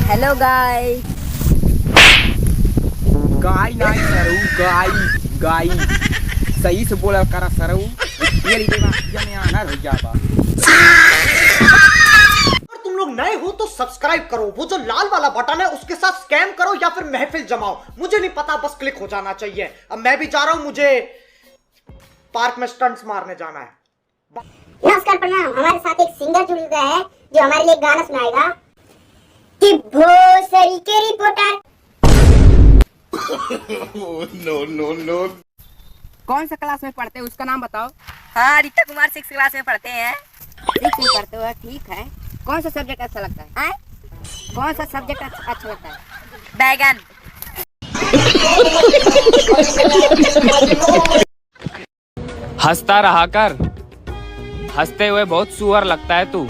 Hello guys. गाय नहीं सरू, गाय गाय सही से बोला करा सरू। ये रीते जमे आना हो जाबा। अगर तुम लोग नए हो तो सब्सक्राइब करो, वो जो लाल वाला बटन है उसके साथ स्कैम करो या फिर महफिल जमाओ, मुझे नहीं पता, बस क्लिक हो जाना चाहिए। अब मैं भी जा रहा हूं, मुझे पार्क में स्टंट्स मारने जाना है। नमस्कार प्रणाम। हमारे साथ एक सिंगर जुड़ गया है जो हमारे लिए गाना सुनाएगा। कि भोसड़ी के रिपोर्टर। नो। कौन सा क्लास में पढ़ते हो उसका नाम बताओ। हाँ, रीता कुमार 6 क्लास में पढ़ते हैं। 6 में पढ़ते हो, ठीक है। कौन सा सब्जेक्ट अच्छा लगता है? हैं? कौन सा सब्जेक्ट अच्छा लगता है? बैगन। हंसता रहा कर, हंसते हुए बहुत सुअर लगता है तू।